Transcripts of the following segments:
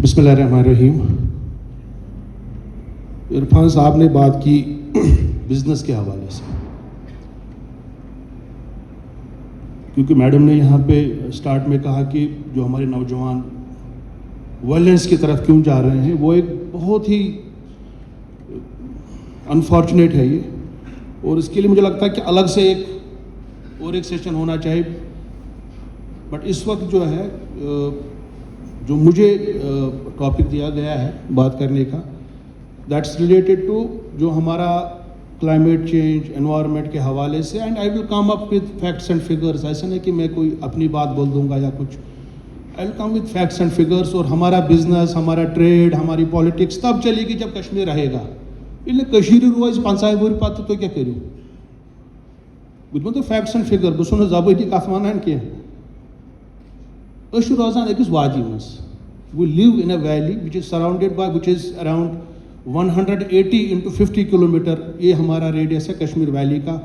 بسم اللہ الرحمن الرحیم. عرفان صاحب نے بات کی بزنس کے حوالے سے، کیونکہ میڈم نے یہاں پہ سٹارٹ میں کہا کہ جو ہمارے نوجوان وائلنس کی طرف کیوں جا رہے ہیں، وہ ایک بہت ہی انفارچونیٹ ہے یہ، اور اس کے لیے مجھے لگتا ہے کہ الگ سے ایک سیشن ہونا چاہیے. بٹ اس وقت جو ہے جو مجھے ٹاپک دیا گیا ہے بات کرنے کا، دیٹس ریلیٹڈ ٹو جو ہمارا کلائمیٹ چینج انوائرمنٹ کے حوالے سے، and I will come up with facts and figures. ایسا نہیں کہ میں کوئی اپنی بات بول دوں گا یا کچھ، I will come with facts and figures. اور ہمارا بزنس، ہمارا ٹریڈ، ہماری پالیٹکس تب چلے گی جب کشمیر رہے گا. کشمیر روز 50 ؤری پتہ تو کیا کرو بہت تو فیکٹس اینڈ فگر بہت زبانی کت ونان کی روزان أکس وادی مز. We live in a valley which is surrounded by which is around 180 into 50 kilometre. یہ ہمارا ریڈیس ہے کشمیر ویلی کا.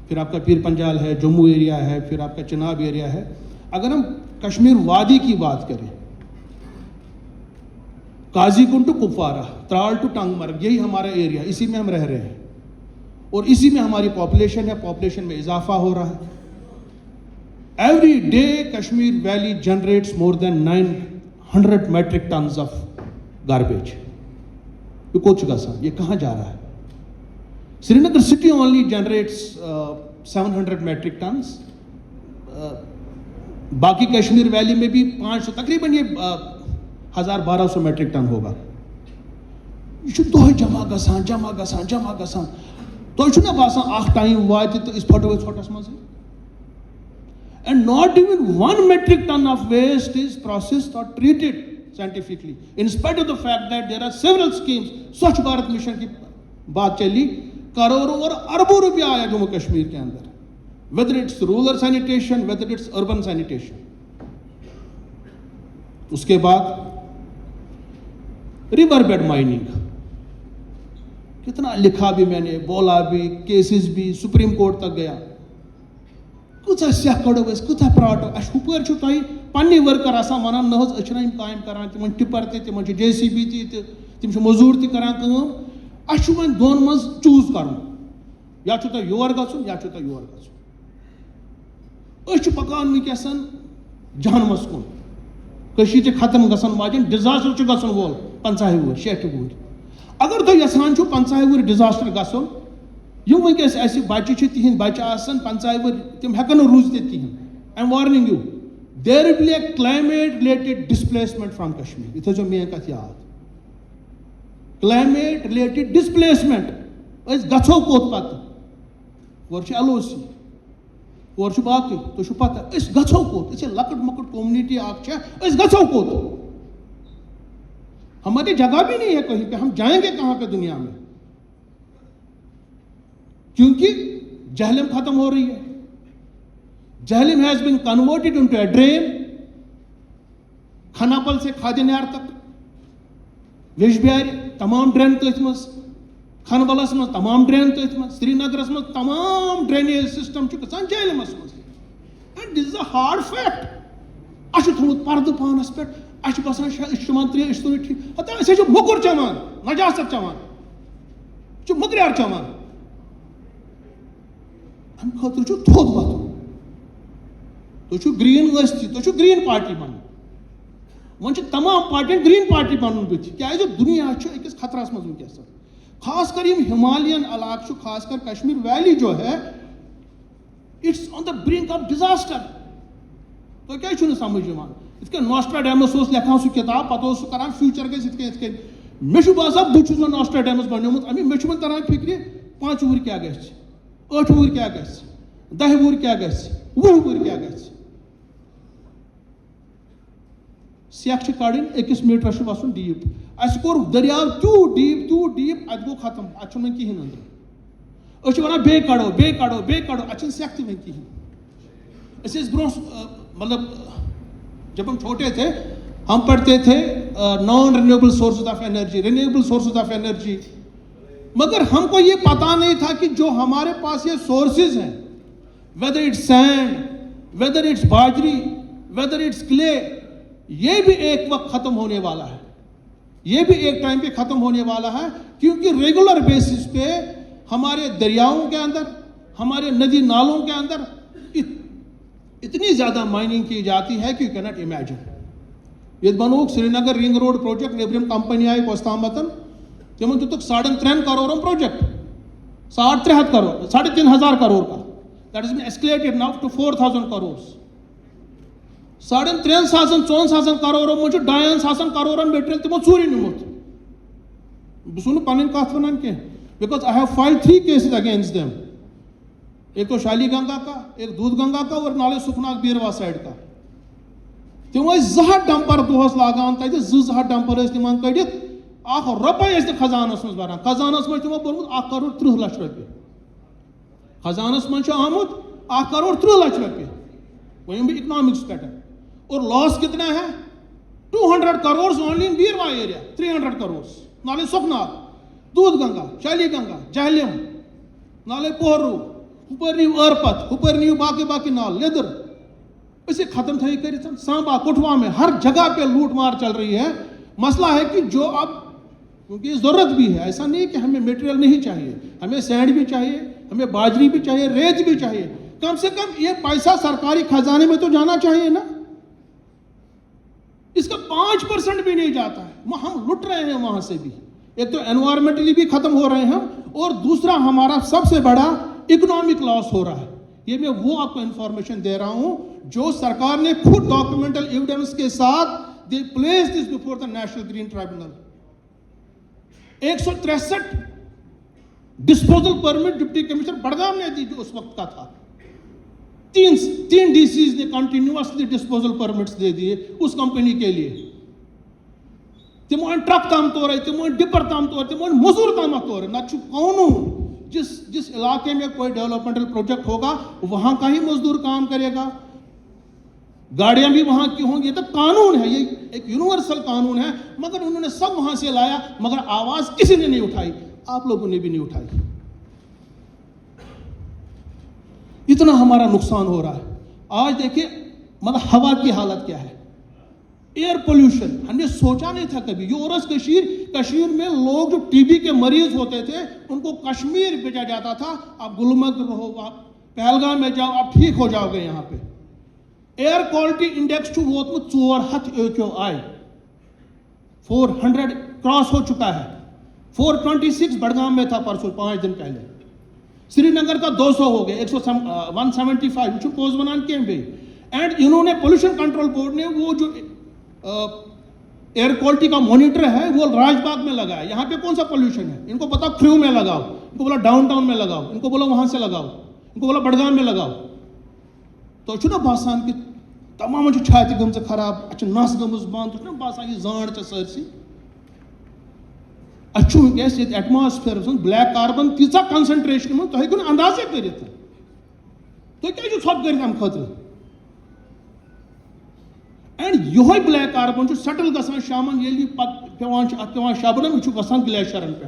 پھر آپ کا پیر پنجال ہے، جموں ایریا ہے، پھر آپ کا چناب ایریا ہے. اگر ہم کشمیر وادی کی بات کریں، قاضی کنڈ ٹو کپوارہ، ترال ٹو ٹنگ مرگ، یہی ہمارا ایریا، اسی میں ہم رہ رہے ہیں اور اسی میں ہماری پاپولیشن ہے. پاپولیشن میں اضافہ ہو رہا ہے. Every day Kashmir valley generates more than 900 metric tons of garbage. یہ کوچ گژھان، یہ کہاں جا رہا ہے؟ Srinagar city only generates 700 metric tons. باقی کشمیر ویلی میں بھی 500، تقریباً یہ 1200 میٹرک ٹن ہوگا. یہ دہ جمع گژھان. تھی چھُنا باسان اکھ ٹائم واتہِ تہٕ أسۍ پھٹو ژھۄٹس منٛز. And not even 1 metric ton of waste is processed or treated scientifically, in spite of the fact that there are several schemes. Swachh Bharat Mission کی بات چلی، کروڑوں اور اربوں روپیہ آیا جموں کشمیر کے اندر، whether it's rural sanitation, whether it's urban sanitation. اس کے بعد ریور بیڈ مائننگ، کتنا لکھا بھی میں نے، بولا بھی، کیسز بھی، سپریم کورٹ تک گیا. کۭژاہ سیاہ کڑو أسۍ، کۭژاہ پراٹو. اَسہِ ہُپٲرۍ چھُو تۄہہِ پننی ؤرکر آسان وَنان نہ حظ أسۍ چھِنہ یِم کامہِ کران، تِمن ٹِپر تہِ، تِمن چھِ JCB تہِ، تِم چھِ مٔزوٗر تہِ کران کٲم. اَسہِ چھُ وۄنۍ دۄن منٛز چوٗز کَرُن، یا چھُو تۄہہِ یور گژھُن یا چھُو تۄہہِ یور گژھُن. أسۍ چھِ پکان وٕنکیٚسن جہنمس کُن، کٔشیٖر چھِ ختم گژھان واجیٚنۍ، ڈِزاسٹر چھُ گژھن وول 50 وُہٕرۍ 60 وُہٕرۍ. اگر تُہۍ یژھان چھُو 50 وُہٕرۍ ڈِزاسٹر گژھُن، یِم وٕنکیٚس اَسہِ بچہِ چھِ، تِہنٛدۍ بچہِ آسن 50 وُہٕرۍ، تِم ہٮ۪کن نہٕ روٗزِتھ ییٚتہِ کِہینۍ. I am warning you, there will be a climate related displacement from Kashmir. یہِ تھٲیزیو میٲنۍ کتھ یاد، کلایمیٹ رِلیٹِڈ ڈسپلیسمنٹ. أسۍ گژھو کوٚت پتہٕ؟ اورٕ چھِ LOC، اورٕ چھُ باقٕے، تۄہہِ چھُو پتہ أسۍ گژھو کوٚت؟ أسۍ چھِ لۄکٕٹ مۄکٕٹ کومنٹی اکھ چھےٚ، أسۍ گژھو کوٚت؟ ہماری جگہ بھی نہیں ہے کہیں پہ، ہم جائیں گے کہاں پہ دنیا میں؟ کیونکہ جہلم ختم ہو رہی ہے. Jhelum has been converted into a drain. Khanabal سے کھادینیار تک، ویش بہار تمام ڈرین تٔتھۍ منٛز، کھنبلس منٛز تمام ڈرین تٔتھۍ منٛز، سری نگرس منٛز تمام ڈرینیج سسٹم چھُ گژھان جہلمس منٛز. And this is a hard fact. اَسہِ چھُ تھوٚمُت پردٕ پانس پٮ۪ٹھ، اَسہِ چھُ باسان أسۍ چھِ چٮ۪وان ترٛیش، أسۍ چھِ ٹھیٖک. ہتا أسۍ چھِ موٚکُر چٮ۪وان، نجاست چٮ۪وان، أسۍ چھِ مٔکریار چٮ۪وان. امہِ خٲطرٕ چھُ تھوٚد وۄتھُن. تُہۍ چھُو گرین ٲسۍ تہِ، تُہۍ چھُو گرین پارٹی بنُن. وۄنۍ چھِ تمام پارٹین گرین پارٹی بنُن بٕتھِ، کیازِ دُنیا چھُ أکِس خطرس منٛز وٕنکیٚس. خاص کر یِم ہمالین علاقہٕ چھُ، خاص کر کشمیر ویلی جو ہے، it's on the brink of disaster. تۄہہِ کیازِ چھُو نہٕ سمجھ یِوان؟ یِتھ کٔنۍ ناسٹراڈیمس اوس لیکھان سُہ کِتاب، پتہٕ اوس سُہ کران فیوچر گژھِ یِتھ کٔنۍ یِتھ کٔنۍ. مےٚ چھُ باسان بہٕ چھُس وۄنۍ ناسٹراڈیمس بنیومُت. مےٚ چھُ وۄنۍ تران فِکرِ 5 وُہٕرۍ کیاہ گژھِ، 8 وُہٕرۍ کیاہ گژھِ، 10 وُہٕرۍ کیاہ گژھِ، 20 وُہٕرۍ کیاہ گژھِ. سیٚکھ چھِ کڑٕنۍ، 1 میٖٹرس چھُ وسُن ڈیٖپ. اَسہِ کوٚر دٔریاو تیوٗت ڈیٖپ، اَتہِ گوٚو ختم، اَتہِ چھُنہٕ وۄنۍ کِہینۍ أنٛدرٕ. أسۍ چھِ وَنان بیٚیہِ کڑو، اَتہِ چھِنہٕ سیٚکھ تہِ وۄنۍ کِہینۍ. أسۍ ٲسۍ برونٛہہ، مطلب جب ہم چھوٹے تھے ہم پڑھتے تھے naan renewable sources of energy, renewable sources of energy. مگر ہم کو یہ پتا نہیں تھا کہ جو ہمارے پاس یہ سورسز ہیں، whether it's sand, whether it's bajri, whether it's clay, یہ بھی ایک وقت ختم ہونے والا ہے. یہ بھی ایک ٹائم پہ ختم ہونے والا ہے، کیونکہ ریگولر بیسس پہ ہمارے دریاؤں کے اندر، ہمارے ندی نالوں کے اندر اتنی زیادہ مائننگ کی جاتی ہے کہ یو کینٹ امیجن. یہ بنوک Srinagar ring road project, نیبرم کمپنی آئی کوستامتن، تمن دتک 3.5 کروڑ پروجیکٹ، 3.5 کروڑ، 3.5 کروڑ کا. That has been escalated now to 4,000 crores. 3,500-4,000 کروڑوں مجھے 2,500 کروڑن میٹریل تمو چوری نمت. بسونو پنن کات ونان کی because I have filed 3 cases against them. ایک تو شالی گنگا کا، ایک دودھ گنگا کا، اور نالے سکھناک بیروا سائڈ کا. تم زٕ ڈمپر دہس لاگان تتہ، زٕ ڈمپر تمام کڑت، اخ رۄپے ٲسۍ نہٕ خزانس مز بران. خزانس مز تمو بوٚرمُت 1 کروڑ 30 لچھ رۄپیہِ. خزانس مز آمت 1 کروڑ 30 لچھ رۄپیہِ. وۄنۍ بہٕ اکنامکس پٮ۪ٹھ. اور لاس کتنا ہے؟ 200 crore only in Beerwah area, 300 crore. نالے سکھناک، دودھ گنگا، شالی گنگا، جہلم، نالے پورو، ہپر نیو ارپت، ہپر نیو باقی نال، لیدر، اسے ختم تھے کرت. سانبا، کٹھوا میں ہر جگہ پہ لوٹ مار چل رہی ہے. مسئلہ ہے کہ جو اب کیونکہ ضرورت بھی ہے، ایسا نہیں کہ ہمیں میٹیریل نہیں چاہیے، ہمیں سینڈ بھی چاہیے، ہمیں باجری بھی چاہیے، ریت بھی چاہیے. کم سے کم یہ پیسہ سرکاری خزانے میں تو جانا چاہیے نا. اس کا 5% بھی نہیں جاتا ہے. ہم لٹ رہے ہیں وہاں سے بھی. ایک تو انوائرمنٹلی بھی ختم ہو رہے ہیں ہم، اور دوسرا ہمارا سب سے بڑا اکنامک لاس ہو رہا ہے. یہ میں وہ آپ کو انفارمیشن دے رہا ہوں جو سرکار نے خود ڈاکومنٹل ایویڈنس کے ساتھ they place this before the National Green Tribunal. 163 disposal permit deputy commissioner Budgam نے دی جو اس وقت کا تھا. 3 ڈی سیز نے کنٹینیوسلی ڈسپوزل پرمٹس دے دیے اس کمپنی کے لیے. تمو ٹرک تام تورے، تمو ڈپر تام تورے، تمو مزور تام تورے. نہ چھو قانون. جس علاقے میں کوئی ڈیولپمنٹل پروجیکٹ ہوگا وہاں کا ہی مزدور کام کرے گا، گاڑیاں بھی وہاں کی ہوں گی. یہ تو قانون ہے، یہ ایک یونیورسل قانون ہے. مگر انہوں نے سب وہاں سے لایا، مگر آواز کسی نے نہیں اٹھائی. آپ لوگوں نے بھی نہیں اٹھائی. اتنا ہمارا نقصان ہو رہا ہے. آج دیکھیں مطلب ہوا کی حالت کیا ہے. ایئر پولوشن ہم نے سوچا نہیں تھا کبھی. یہ عورت کشمیر میں لوگ جو ٹی بی کے مریض ہوتے تھے ان کو کشمیر بھیجا جاتا تھا. آپ گلمرگ رہو، آپ پہلگام میں جاؤ، آپ ٹھیک ہو جاؤ گے. یہاں پہ ایئر کوالٹی انڈیکس ووتمت 400 AQI 400 کراس ہو چکا ہے. 426 بڑگام میں تھا پرسوں 5 دن پہلے. سری نگر کا 200 ہو گئے، 175 یہ پوز ونان کی بھی. اینڈ انہوں نے پولوشن کنٹرول بورڈ نے وہ جو ایئر کوالٹی کا مانیٹر ہے وہ راج باغ میں لگایا. یہاں پہ کون سا پولوشن ہے؟ ان کو پتا کھریو میں لگاؤ، ان کو بولا ڈاؤن ٹاؤن میں لگاؤ، ان کو بولا وہاں سے لگاؤ، ان کو بولا بڑگام میں لگاؤ. تو چھنا باسان کہ تمام چھاتی گمز خراب، اچھا نس گمز بند، چھنا باسان یہ زانڈ چھ سرسی. اچھو ونکس یہ ایٹماسفیئر بلیک کاربن تیزا کنسنٹریشن من تہ ہیکو اندازے کرت. تھی کیا ژھۄپ کٔرِتھ امہِ خٲطرٕ. اینڈ یہ بلیک کاربن سیٹل گژھان شامن ییٚلہِ پتہٕ پیوان شبنم یہ گژھان گلیشیرن پہ.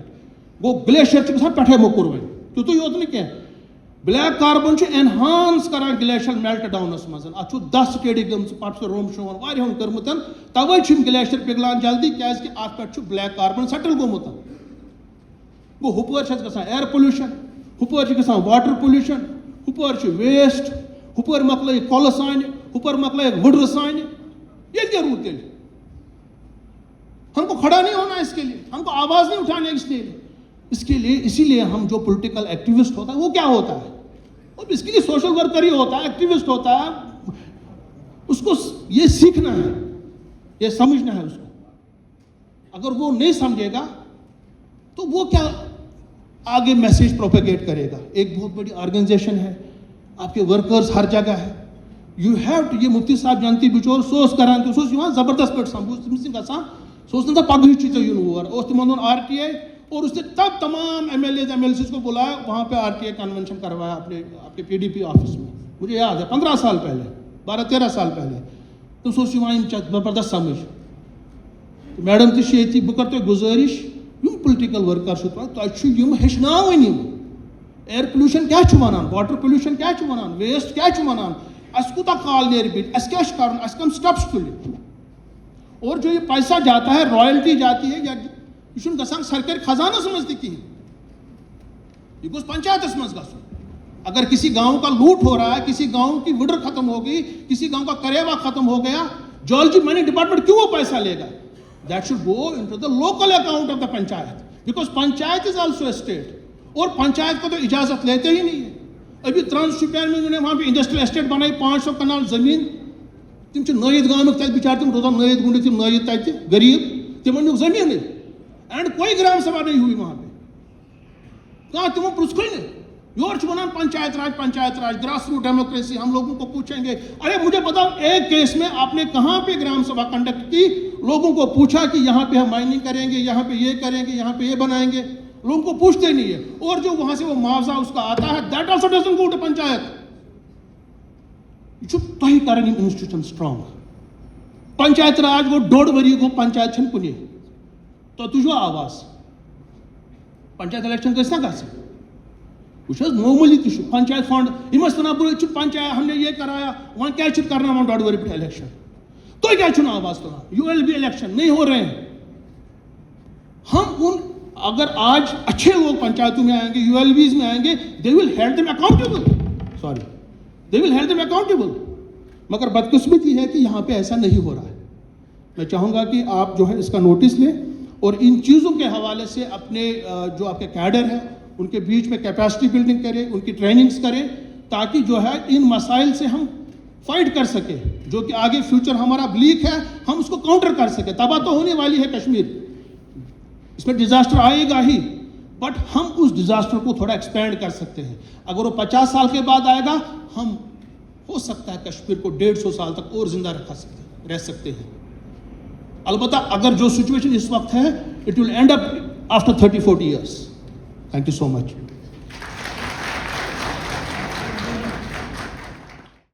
گو گلیشیر گژھان پٮ۪ٹھے موٚکُر وۄنۍ. تیُتُے یوت نہٕ کینٛہہ، بلیک کاربن انہانس کران گلیشیر میلٹ ڈاؤنس مز. اتھ 10 سٹیڈی گٔمژ پتہٕ سُہ روم شوم واریاہن کٔرمٕژ. توے چھِ گلیشیر پگلان جلدی کیازِ اتھ پٮ۪ٹھ بلیک کاربن سیٹل گوٚمُت. گو ہپٲرۍ چھِ گژھان ایئر پولوشن، ہپٲرۍ چھِ گژھان واٹر پولوشن، ہپٲرۍ چھِ ویسٹ، ہپٲرۍ مۄکلٲیِکھ کۄلہٕ سانہِ، ہپٲرۍ مۄکلٲیِکھ وٕڈرٕ سانہِ. یہ کیا روت تیل؟ ہم کو کھڑا نہیں ہونا اس کے لیے، ہم کو آواز نہیں اٹھانے اس کے لیے. اسی لیے ہم جو پولیٹیکل ایکٹیوسٹ ہوتا ہے وہ کیا ہوتا ہے؟ اور اس کے لیے سوشل ورکر ہی ہوتا ہے، ایکٹیوسٹ ہوتا ہے. اس کو یہ سیکھنا ہے، یہ سمجھنا ہے اس کو. اگر وہ نہیں سمجھے گا تو وہ کیا آگے میسیج پروپیگیٹ کرے گا. ایک بہت بڑی آرگنائزیشن ہے، آپ کے ورکرز ہر جگہ ہے. You have to. یہ مفتی صاحب جانتی بچور سوس کران تو سوس یوان زبردست پٹ سمبو تمس گژھان سوس نہ پگہ چھ ژے یون اور اس تمن دون آر ٹی آئی. اور اس نے تب تمام ایم ایل ایز کو بلایا وہاں پہ آر ٹی آئی کنونشن کروایا اپنے پی ڈی پی آفس میں. مجھے یاد ہے 15 سال پہلے، 12-13 سال پہلے. تو سوس یوان زبردست سمجھ. میڈم تہ چھ بہ کر تہ گزارش یم پولیٹیکل ورکر چھ تہ یم ہچناون یم ایئر پولوشن کیا چھ ونان، واٹر پولوشن کیا چھ ونان، ویسٹ کیا چھ ونان. اس کوتا کال نیر بل، اس کیا کرن، اس کم سٹیپس تُلِتھ. اور جو یہ پیسہ جاتا ہے, رائلٹی جاتی ہے, یہ چھُنہٕ گژھان سرکاری خزانس منٛز تہِ کِہیٖنۍ, یہ گوٚژھ پنچایتس منٛز گژھُن. اگر کسی گاؤں کا لوٹ ہو رہا ہے, کسی گاؤں کی وڈر ختم ہو گئی, کسی گاؤں کا کریوا ختم ہو گیا, جیولوجی مائننگ ڈپارٹمنٹ کیوں وہ پیسہ لے گا؟ That should go into the local account of the panchayat, because panchayat is also a state. اور پنچایت کو تو اجازت لیتے ہی نہیں ہے. ابھی ٹرانس شپین میں انہوں نے وہاں پہ انڈسٹریل اسٹیٹ بنائی, 500 کنال زمین, تم چھِ نٲیِد گامٕکۍ تَتہِ بِچار, تم روزان نٲیِد گُنڈٕکۍ تم نٲیِد تَتہِ غریٖب, تمن نیُک زٔمیٖنٕے, اینڈ کوئی گرام سبھا نہیں ہوئی وہاں پہ, کہاں تمو پرٛژھوٕے نہٕ. یور چھُ وَنان پنچایت راج, گراس روٹ ڈیموکریسی, ہم لوگوں کو پوچھیں گے. ارے مجھے بتاؤ, ایک کیس میں آپ نے کہاں پہ گرام سبھا کنڈکٹ کی, لوگوں کو پوچھا کہ یہاں پہ ہم مائننگ کریں گے, یہاں پہ یہ کریں گے, یہاں پہ یہ بنائیں گے؟ لوگوں کو پوچھتے نہیں ہے. اور جو وہاں سے وہ معاوضہ اس کا آتا ہے, that also doesn't go to panchayat. یہ چھُ تۄہہِ کَرٕنۍ یِم انسٹیٹیوشن سٹرانگ. پنچایت راج گوٚو 1.5 ؤری گوٚو, پنچایت چھنہٕ کُنی. تۄہہِ تُجوٕ آواز, پنچایت الیکشن گژھِ نا گژھٕنۍ. وٕچھ حظ, معموٗلی تہِ چھُ پنچایت فنڈ, یِم ٲسۍ وَنان بہٕ چھُ پنچایت, ہم نے یہ کرایا, وۄنۍ کیٛازِ چھِ کرناوان 1.5 ؤری پٮ۪ٹھ الیکشن؟ تُہۍ کیٛازِ چھُنہٕ آواز تُلان؟ ULB الیکشن نہیں ہو رہے ہیں. ہم ان, اگر آج اچھے لوگ پنچایتوں میں آئیں گے, ULBs میں آئیں گے, they will hold them accountable. مگر بدقسمتی ہے کہ یہاں پہ ایسا نہیں ہو رہا ہے. میں چاہوں گا کہ آپ جو ہے اس کا نوٹس لیں اور ان چیزوں کے حوالے سے اپنے جو آپ کے کیڈر ہیں ان کے بیچ میں کیپیسٹی بلڈنگ کریں, ان کی ٹریننگز کریں, تاکہ جو ہے ان مسائل سے ہم فائٹ کر سکیں. جو کہ آگے فیوچر ہمارا بلیک ہے, ہم اس کو کاؤنٹر کر سکیں. تباہ تو ہونے والی ہے کشمیر, اس میں ڈیزاسٹر آئے گا ہی, بٹ ہم اس ڈیزاسٹر کو تھوڑا ایکسپینڈ کر سکتے ہیں. اگر وہ 50 سال کے بعد آئے گا, ہم ہو سکتا ہے کشمیر کو 150 سال تک اور زندہ رہ سکتے ہیں. البتہ اگر جو سچویشن اس وقت ہے, it will end up after 30-40 years. Thank you so much.